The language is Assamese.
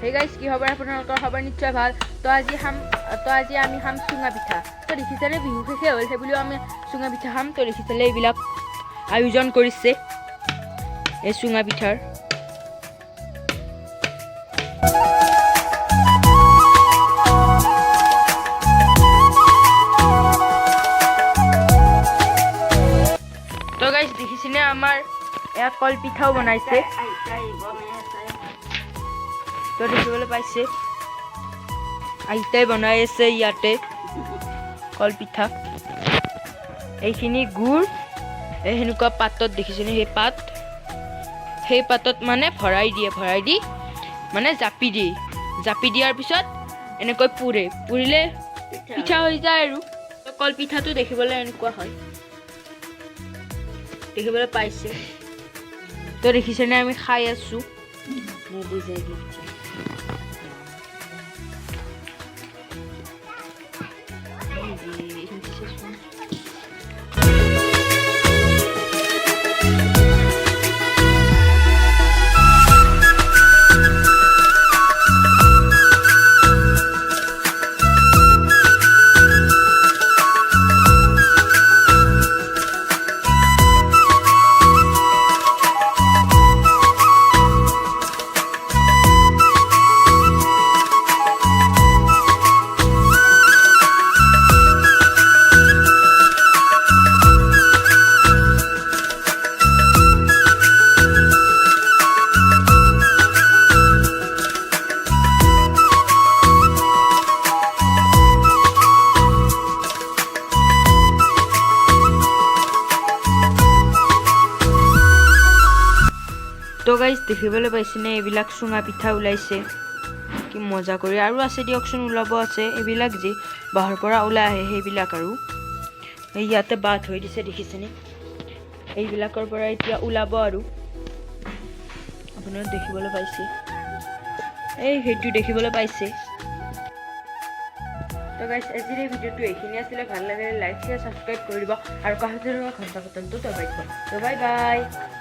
হে গাইজ কি খবৰ আপোনালোকৰ খবৰ নিশ্চয় ভাল তো আজি আমি খাম চুঙা পিঠা তো দেখিছেনে বিহু শেষে হ'ল সেই বুলিও আমি চুঙা পিঠা খাম তো দেখিছেনে এইবিলাক আয়োজন কৰিছে এই চুঙা পিঠাৰ তো গাইজ দেখিছেনে আমাৰ ইয়াত কল পিঠাও বনাইছে তো দেখিবলৈ পাইছে আইতাই বনাই আছে ইয়াতে কল পিঠা এইখিনি গুড় সেনেকুৱা পাতত দেখিছেনে সেই পাতত মানে ভৰাই দি মানে জাপি দিয়াৰ পিছত এনেকৈ পুৰিলে পিঠা হৈ যায় আৰু কল পিঠাটো দেখিবলৈ এনেকুৱা হয় দেখিবলৈ পাইছে তো দেখিছেনে আমি খাই আছো তো গাইজ দেখিবলৈ পাইছেনে এইবিলাক চুঙা পিঠা ওলাইছে কি মজা কৰি আৰু আছে দিয়কচোন ওলাব আছে এইবিলাক যি বাহিৰৰ পৰা ওলাই আহে সেইবিলাক আৰু এই ইয়াতে বাট হৈ দিছে দেখিছেনে এইবিলাকৰ পৰা এতিয়া ওলাব আৰু আপোনালোকে দেখিবলৈ পাইছে সেইটো দেখিবলৈ পাইছে তো গাইজ আজিৰ এই ভিডিঅ'টো এইখিনি আছিলে ভাল লাগিলে লাইক শ্বেয়াৰ ছাবস্ক্ৰাইব কৰি দিব আৰু কাষতে থকা ঘণ্টা বটনটো দবাই দিব তো বাই বাই